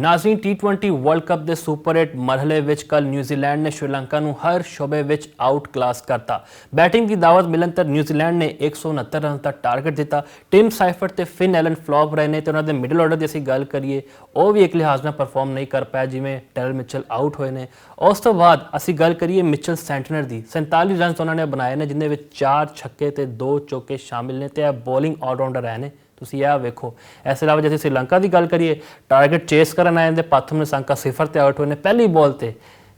नाज़रीन T20 world cup के super 8 मरहले विच कल न्यूजीलैंड ने श्रीलंका नूं हर शोबे विच आउट क्लास करता। बैटिंग की दावत मिलन तक न्यूजीलैंड ने 169 रन का टारगेट दिता। टिम साइफर्ट ते फिन एलन फ्लॉप रहे ने ते उन्हां दे मिडल ऑर्डर की असीं गल करिए वो भी एक लिहाज नाल परफॉर्म नहीं कर पाया, जिवें डेरल मिचल आउट होए ने। उस तो बाद असीं गल करिए मिचल सेंटनर की 47 रन उन्होंने बनाए ने, जिन्हें 4 छक्के ते 2 चौके शामिल ने ते बॉलिंग ऑलराउंडर रहे ने। ਤੁਸੀਂ ਇਹ ਵੇਖੋ। ਇਸ ਇਲਾਵਾ ਜੇ श्रीलंका की गल करिए टारगेट चेस करन आए तो पाथम निसांका 0 ते आउट हुए ने। पहली बॉल ते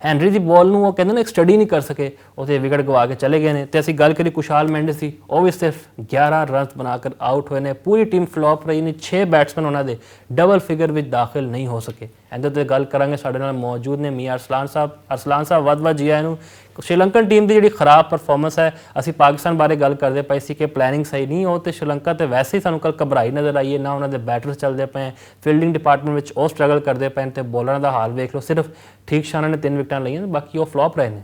हैनरी की बॉल ਨੂੰ ਉਹ ਕਹਿੰਦੇ ਨੇ ਇੱਕ ਸਟੱਡੀ नहीं कर सके, ਉਹਦੇ ਵਿਕਟ ਗਵਾ ਕੇ ਚਲੇ ਗਏ ਨੇ। ਤੇ ਅਸੀਂ ਗੱਲ ਕਰੀ ਕੁਸ਼ਾਲ ਮੈਂਡਿਸ ਦੀ, ਉਹ ਵੀ ਸਿਰਫ 11 रन बनाकर आउट हुए ने। पूरी टीम फ्लॉप रही ने। 6 बैट्समैन उन्होंने डबल फिगर में दाखिल नहीं हो सके। ਇਹਦੇ ਤੇ ਗੱਲ ਕਰਾਂਗੇ, ਸਾਡੇ ਨਾਲ ਮੌਜੂਦ ਨੇ ਮੀਆਂ ਅਰਸਲਾਨ ਸਾਹਿਬ। ਅਰਸਲਾਨ ਸਾਹਿਬ ਵੱਧ ਜੀ ਆਇਆਂ ਨੂੰ। श्रीलंकन टीम की जी खराब परफॉर्मेंस है, असी पाकिस्तान बारे गल करते पे सी कि प्लैनिंग सही नहीं हो, तो श्रीलंका तो वैसे ही सानू कल घबराई नज़र आई है ना। उन्होंने बैटर्स चलते पे, फील्डिंग डिपार्टमेंट में वो स्ट्रगल करते पे, तो बॉलर का हाल वेख लो। सिर्फ ठीक शाना ने 3 विकटां लईआं, बाकी वो फ्लॉप रहे हैं।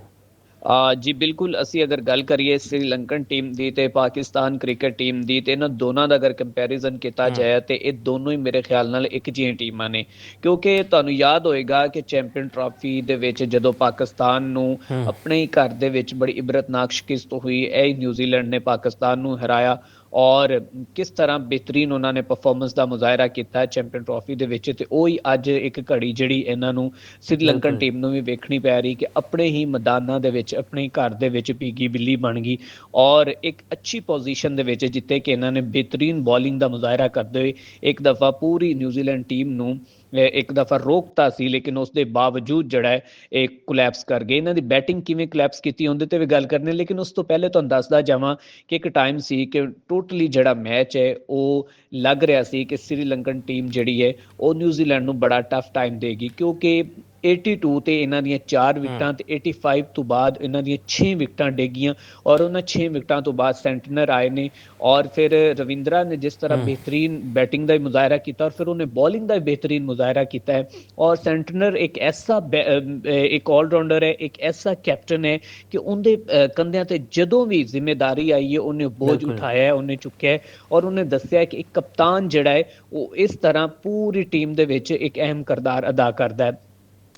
जी बिल्कुल, ਅਸੀਂ अगर गल करिए श्रीलंकन टीम की तो पाकिस्तान क्रिकेट टीम की, तो इन्होंने दोनों का अगर कंपैरिजन किया जाए तो ये दोनों ही मेरे ख्याल नाल एक जिहियां टीमां ने। क्योंकि तुहानूं याद होएगा कि चैंपियन ट्रॉफी दे विच जदों पाकिस्तान नूं अपने ही घर दे विच बड़ी इबरतनाक शिकस्त हुई, यह न्यूजीलैंड ने पाकिस्तान नूं हराया और किस तरह बेहतरीन उन्होंने परफॉर्मेंस का मुजाहरा किया चैंपियन ट्रॉफी दे विच। ते ओही अज एक घड़ी जिहड़ी इन्हां नूं श्रीलंकन टीम नूं भी वेखणी पै रही कि अपने ही मैदानां दे विच अपने ही घर दे विच भीगी बिल्ली बन गई और एक अच्छी पोजीशन दे विच जिथे कि इन्हां ने बेहतरीन बॉलिंग का मुजाहरा करते हुए एक दफ़ा पूरी न्यूजीलैंड टीम नूं एक दफ़ा रोकता सी, लेकिन उसके बावजूद जड़ा है एक कोलैप्स कर गए। इन्हां दी बैटिंग किवें कोलैप्स कीती उहदे ते भी गल करने, लेकिन उस तो पहले तुहानूं दसदा जावां कि एक टाइम सी कि टोटली जड़ा मैच है वो लग रहा सी कि श्रीलंकन टीम जिहड़ी है वो न्यूजीलैंड नूं बड़ा टफ टाइम देगी। क्योंकि 82 ते इन्हां दियां 4 विकटां ते 85 तो बाद इन्हां दियां 6 विकटां डिगियां और उन्हां 6 विकटां तो बाद सेंटनर आए ने और फिर रविंद्रा ने जिस तरह बेहतरीन बैटिंग का मुजाहरा किया और फिर उन्हें बॉलिंग का बेहतरीन मुजाहरा किया है। और सेंटनर एक ऐसा एक ऑलराउंडर है, एक ऐसा कैप्टन है कि उनके कंधों ते जदों भी जिम्मेदारी आई है उन्हें बोझ उठाया है, उन्हें चुक्या है और उन्हें दस्सिया कि एक कप्तान जिहड़ा है वो इस तरह पूरी टीम दे विच एक अहम किरदार अदा करता है।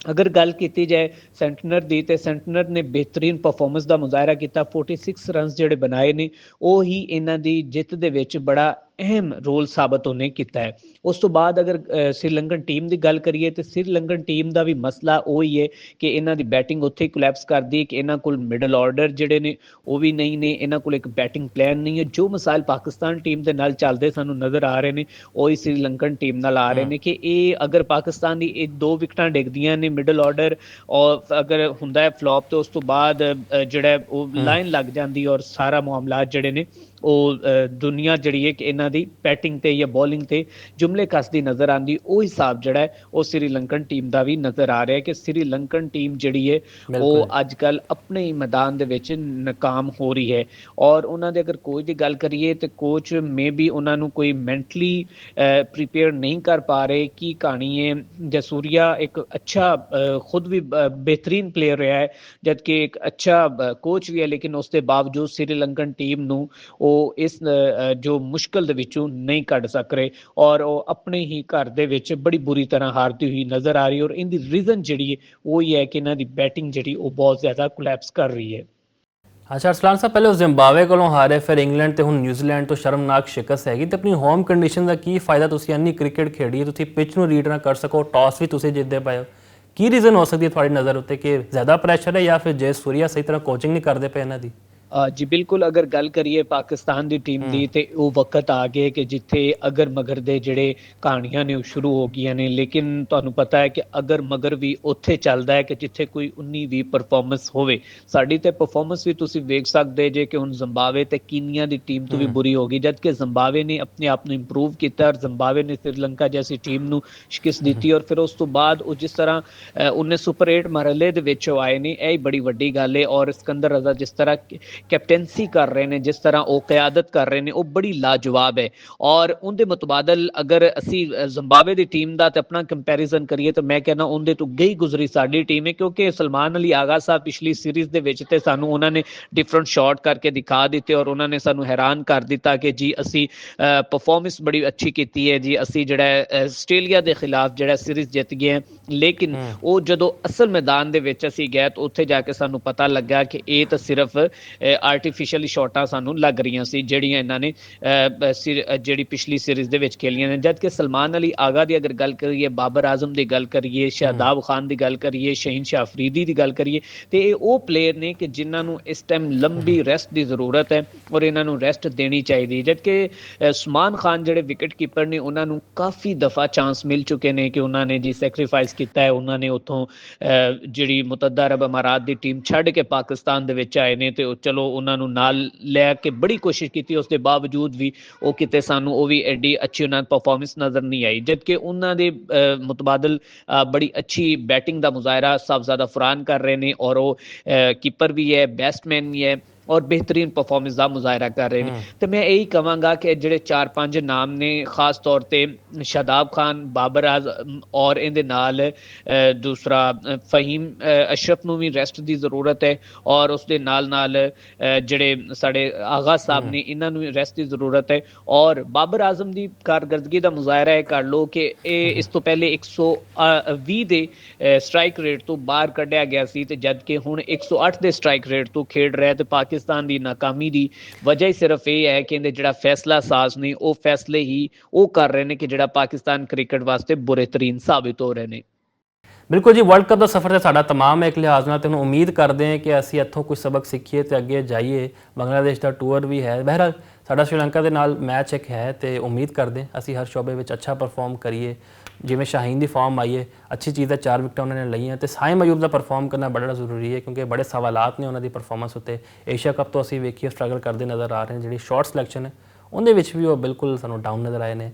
अगर गल की जाए सेंटनर की, तो सेंटनर ने बेहतरीन परफॉर्मेंस का मुजाहरा किया। 46 रन जोड़े बनाए ने वो ही इन्हां दी जित दे विच बड़ा अहम रोल साबित उन्हें किया है। उस तो बाद अगर श्रीलंकन टीम की गल करिए तो श्रीलंकन टीम का भी मसला वही है कि इन्हां दी बैटिंग उत्थे कोलैप्स कर दी कि इन्हां कोल मिडल ऑर्डर जिहड़े ने वो भी नहीं ने, इन्हां कोल एक बैटिंग प्लान नहीं है। जो मिसाल पाकिस्तान टीम के नाल चलते सानू नज़र आ रहे हैं वही श्रीलंकन टीम नाल आ रहे हैं कि ये अगर पाकिस्तान की 2 विकटां डिगदियां ने मिडल ऑर्डर और अगर हुंदा है फ्लॉप तो उस तो बाद जिहड़ा वो लाइन लग जाती और सारा मामला जिहड़े ने दुनिया जिहड़ी है कि इन्हां दी बैटिंग ते या बॉलिंग ते जुमले कसदी नज़र आती। वो हिसाब जिहड़ा है वो श्रीलंकन टीम का भी नज़र आ रहा है कि श्रीलंकन टीम जिहड़ी है वो अजकल अपने ही मैदान दे विच नाकाम हो रही है। और उन्हां दे अगर कोच की गल करिए तो कोच में भी उन्हां नूं कोई मैंटली प्रिपेयर नहीं कर पा रहे की कहानी है। जसूरिया एक अच्छा खुद भी बेहतरीन प्लेयर रहा है जबकि एक अच्छा कोच भी है, लेकिन उसके बावजूद श्रीलंकन टीम नूं वो इस जो मुश्किल दे विचों नहीं कढ़ सक रहे और वो अपने ही घर दे विच बड़ी बुरी तरह हारती हुई नज़र आ रही है। और इनकी रीजन जिहड़ी है वो ही है कि इन्हां दी बैटिंग जिहड़ी वो बहुत ज़्यादा कोलैप्स कर रही है। अच्छा अरसलान साहब, पहले जिम्बावे कोलों हारे, फिर इंग्लैंड ते हुण न्यूजीलैंड तो शर्मनाक शिकस्त हैगी, तो अपनी होम कंडीशन का की फायदा? तुसीं इन्नी क्रिकेट खेडी है, तुसीं पिच नूं रीड ना कर सको, टॉस भी तुसीं जितदे पए हो, की रीजन हो सकती है तुहाडी नज़र उत्ते कि ज़्यादा प्रैशर है या फिर जयसूरिया सही तरह कोचिंग नहीं करते पे इन्हां दी? जी बिल्कुल, अगर गल करिए पाकिस्तान की टीम की तो वो वक्त आ गए कि जिथे अगर मगर दे जिहड़े कहानियां ने शुरू हो गई ने, लेकिन तुहानूं पता है कि अगर मगर भी उत्थे चलता है कि जिथे कोई 19-20 परफॉर्मेंस होवे। साडी ते परफॉर्मेंस भी तुसीं वेख सकदे जे कि हुण जिम्बावे ते कीनिया की टीम तो भी बुरी हो गई, जबकि जिम्बावे ने अपने आप को इंप्रूव किया और जिम्बावे ने श्रीलंका जैसी टीम नूं शिकस्त दी। और फिर उस तो बाद वो जिस तरह उन्हें सुपर 8 मरहले दे विच आए ने, यह बड़ी वड्डी गल है। और सिकंदर रजा जिस तरह ਕੈਪਟੈਂਸੀ ਕਰ ਰਹੇ ਨੇ, ਜਿਸ ਤਰ੍ਹਾਂ ਉਹ ਕਿਆਦਤ ਕਰ ਰਹੇ ਨੇ, ਉਹ ਬੜੀ ਲਾਜਵਾਬ ਹੈ। ਔਰ ਉਹਦੇ ਮੁਤਬਾਦਲ ਅਗਰ ਅਸੀਂ ਜ਼ਿੰਬਾਬਵੇ ਦੀ ਟੀਮ ਦਾ ਤੇ ਆਪਣਾ ਕੰਪੈਰੀਜ਼ਨ ਕਰੀਏ ਤਾਂ ਮੈਂ ਕਹਿੰਦਾ ਉਹਦੇ ਤੋਂ ਗਈ ਗੁਜ਼ਰੀ ਸਾਡੀ ਟੀਮ ਹੈ, ਕਿਉਂਕਿ ਸਲਮਾਨ ਅਲੀ ਆਗਾ ਸਾਹਿਬ ਪਿਛਲੀ ਸੀਰੀਜ਼ ਦੇ ਵਿੱਚ ਤੇ ਸਾਨੂੰ ਉਹਨਾਂ ਨੇ ਡਿਫਰੈਂਟ ਸ਼ਾਟ ਕਰਕੇ ਦਿਖਾ ਦਿੱਤੇ ਔਰ ਉਹਨਾਂ ਨੇ ਸਾਨੂੰ ਹੈਰਾਨ ਕਰ ਦਿੱਤਾ ਕਿ ਜੀ ਅਸੀਂ ਪਰਫਾਰਮੈਂਸ ਬੜੀ ਅੱਛੀ ਕੀਤੀ ਹੈ ਜੀ, ਅਸੀਂ ਜਿਹੜਾ ਆਸਟ੍ਰੇਲੀਆ ਦੇ ਖਿਲਾਫ ਜਿਹੜਾ ਸੀਰੀਜ਼ ਜਿੱਤ ਗਏ ਹਾਂ। ਲੇਕਿਨ ਉਹ ਜਦੋਂ ਅਸਲ ਮੈਦਾਨ ਦੇ ਵਿੱਚ ਅਸੀਂ ਗਏ ਤਾਂ ਉੱਥੇ ਜਾ ਕੇ ਸਾਨੂੰ ਪਤਾ ਲੱਗਾ ਕਿ ਇਹ ਤਾਂ ਸਿਰਫ ਆਰਟੀਫਿਸ਼ੀਅਲੀ ਸ਼ਾਟਾਂ ਸਾਨੂੰ ਲੱਗ ਰਹੀਆਂ ਸੀ ਜਿਹੜੀਆਂ ਇਹਨਾਂ ਨੇ ਜਿਹੜੀ ਪਿਛਲੀ ਸੀਰੀਜ਼ ਦੇ ਵਿੱਚ ਖੇਲੀਆਂ ਨੇ। ਜਦ ਕਿ ਸਲਮਾਨ ਅਲੀ ਆਗਾ ਦੀ ਅਗਰ ਗੱਲ ਕਰੀਏ, ਬਾਬਰ ਆਜ਼ਮ ਦੀ ਗੱਲ ਕਰੀਏ, ਸ਼ਾਦਾਬ ਖਾਨ ਦੀ ਗੱਲ ਕਰੀਏ, ਸ਼ਹੀਨ ਸ਼ਾਹ ਅਫਰੀਦੀ ਦੀ ਗੱਲ ਕਰੀਏ, ਤੇ ਇਹ ਉਹ ਪਲੇਅਰ ਨੇ ਕਿ ਜਿਨ੍ਹਾਂ ਨੂੰ ਇਸ ਟਾਈਮ ਲੰਬੀ ਰੈਸਟ ਦੀ ਜ਼ਰੂਰਤ ਹੈ ਔਰ ਇਹਨਾਂ ਨੂੰ ਰੈਸਟ ਦੇਣੀ ਚਾਹੀਦੀ ਹੈ। ਜਦ ਕਿ ਉਸਮਾਨ ਖਾਨ ਜਿਹੜੇ ਵਿਕਟ ਕੀਪਰ ਨੇ ਉਹਨਾਂ ਨੂੰ ਕਾਫੀ ਦਫਾ ਚਾਂਸ ਮਿਲ ਚੁੱਕੇ ਨੇ ਕਿ ਉਹਨਾਂ ਨੇ ਜੀ ਸੈਕਰੀਫਾਈਸ ਕੀਤਾ ਹੈ, ਉਹਨਾਂ ਨੇ ਉੱਥੋਂ ਜਿਹੜੀ ਮੁਤੱਹਦਾ ਅਰਬ ਅਮਾਰਾਤ ਦੀ ਟੀਮ ਛੱਡ ਕੇ ਪਾਕਿਸਤਾਨ ਦੇ ਵਿੱਚ ਆਏ ਨੇ ਤੇ ਚਲੋ ਉਹਨਾਂ ਨੂੰ ਨਾਲ ਲੈ ਕੇ ਬੜੀ ਕੋਸ਼ਿਸ਼ ਕੀਤੀ, ਉਸ ਦੇ ਬਾਵਜੂਦ ਵੀ ਉਹ ਕਿਤੇ ਸਾਨੂੰ ਉਹ ਵੀ ਐਡੀ ਅੱਛੀ ਉਹਨਾਂ ਦੀ ਪਰਫਾਰਮੈਂਸ ਨਜ਼ਰ ਨਹੀਂ ਆਈ। ਜਦਕਿ ਉਹਨਾਂ ਦੇ ਮੁਤਬਾਦਲ ਬੜੀ ਅੱਛੀ ਬੈਟਿੰਗ ਦਾ ਮੁਜ਼ਾਹਰਾ ਸਾਹਿਬਜ਼ਾਦਾ ਫੁਰਾਨ ਕਰ ਰਹੇ ਨੇ ਔਰ ਉਹ ਕੀਪਰ ਵੀ ਹੈ, ਬੈਟਸਮੈਨ ਵੀ ਹੈ ਔਰ ਬਿਹਤਰੀਨ ਪਰਫਾਰਮੈਂਸ ਦਾ ਮੁਜ਼ਾਹਰਾ ਕਰ ਰਹੇ ਨੇ। ਤੇ ਮੈਂ ਇਹੀ ਕਹਾਂਗਾ ਕਿ ਜਿਹੜੇ 4-5 ਨਾਮ ਨੇ, ਖਾਸ ਤੌਰ ਤੇ ਸ਼ਾਦਾਬ ਖਾਨ, ਬਾਬਰ ਆਜ਼ਮ ਔਰ ਇਹਦੇ ਨਾਲ ਦੂਸਰਾ ਫਹੀਮ ਅਸ਼ਰਫ ਨੂੰ ਵੀ ਰੈਸਟ ਦੀ ਜ਼ਰੂਰਤ ਹੈ ਔਰ ਉਸ ਦੇ ਨਾਲ ਨਾਲ ਜਿਹੜੇ ਸਾਡੇ ਆਗਾ ਸਾਹਿਬ ਨੇ ਇਹਨਾਂ ਨੂੰ ਰੈਸਟ ਦੀ ਜ਼ਰੂਰਤ ਹੈ। ਔਰ ਬਾਬਰ ਆਜ਼ਮ ਦੀ ਕਾਰਗਰਦਗੀ ਦਾ ਮੁਜ਼ਾਹਰਾ ਇਹ ਕਰ ਲਓ ਕਿ ਇਹ ਇਸ ਤੋਂ ਪਹਿਲੇ 120 ਦੇ ਸਟ੍ਰਾਈਕ ਰੇਟ ਤੋਂ ਬਾਹਰ ਕੱਢਿਆ ਗਿਆ ਸੀ ਤੇ ਜਦ ਕਿ ਹੁਣ 108 ਦੇ ਸਟ੍ਰਾਈਕ ਰੇਟ ਤੋਂ ਖੇਡ ਰਿਹਾ। ਤੇ ਪਾਕਿਸਤਾਨ ਦੀ ਨਾਕਾਮੀ ਦੀ ਵਜ੍ਹਾ ਹੀ ਸਿਰਫ ਇਹ ਹੈ ਕਿ ਇਹਦੇ ਜਿਹੜਾ ਫੈਸਲਾ ਸਾਜ਼ ਨੇ ਉਹ ਫੈਸਲੇ ਹੀ ਉਹ ਕਰ ਰਹੇ ਨੇ ਕਿ ਜਿਹੜਾ ਪਾਕਿਸਤਾਨ ਕ੍ਰਿਕਟ ਵਾਸਤੇ ਬੁਰੇ ਤਰੀਨ ਸਾਬਿਤ ਹੋ ਰਹੇ ਨੇ। ਬਿਲਕੁਲ ਜੀ, ਵਰਲਡ ਕੱਪ ਦਾ ਸਫ਼ਰ ਤਾਂ ਸਾਡਾ ਤਮਾਮ ਹੈ ਇੱਕ ਲਿਹਾਜ਼ ਨਾਲ, ਤੇ ਹੁਣ ਉਮੀਦ ਕਰਦੇ ਹਾਂ ਕਿ ਅਸੀਂ ਇੱਥੋਂ ਕੁਝ ਸਬਕ ਸਿੱਖੀਏ ਤੇ ਅੱਗੇ ਜਾਈਏ। ਬੰਗਲਾਦੇਸ਼ ਦਾ ਟੂਰ ਵੀ ਹੈ, ਬਹਿਰਹਾਲ ਸਾਡਾ ਸ਼੍ਰੀਲੰਕਾ ਦੇ ਨਾਲ ਮੈਚ ਇੱਕ ਹੈ ਤੇ ਉਮੀਦ ਕਰਦੇ ਅਸੀਂ ਹਰ ਸ਼ੋਬੇ ਵਿੱਚ ਅੱਛਾ ਪਰਫਾਰਮ ਕਰੀਏ। ਜਿਵੇਂ ਸ਼ਾਹੀਨ ਦੀ ਫਾਰਮ ਆਈ ਹੈ, ਅੱਛੀ ਚੀਜ਼ ਹੈ, 4 ਵਿਕਟਾਂ ਉਹਨਾਂ ਨੇ ਲਈਆਂ ਤੇ ਸਾਇਮ ਅਯੂਬ ਦਾ ਪਰਫਾਰਮ ਕਰਨਾ ਬੜਾ ਜ਼ਰੂਰੀ ਹੈ ਕਿਉਂਕਿ ਬੜੇ ਸਵਾਲਾਤ ਨੇ ਉਹਨਾਂ ਦੀ ਪਰਫਾਰਮੈਂਸ ਉੱਤੇ। ਏਸ਼ੀਆ ਕੱਪ ਤੋਂ ਅਸੀਂ ਵੇਖੀਏ ਸਟਰਗਲ ਕਰਦੇ ਨਜ਼ਰ ਆ ਰਹੇ ਨੇ, ਜਿਹੜੀ ਸ਼ਾਰਟ ਸਿਲੈਕਸ਼ਨ ਹੈ ਉਹਦੇ ਵਿੱਚ ਵੀ ਉਹ ਬਿਲਕੁਲ ਸਾਨੂੰ ਡਾਊਨ ਨਜ਼ਰ ਆਏ ਨੇ।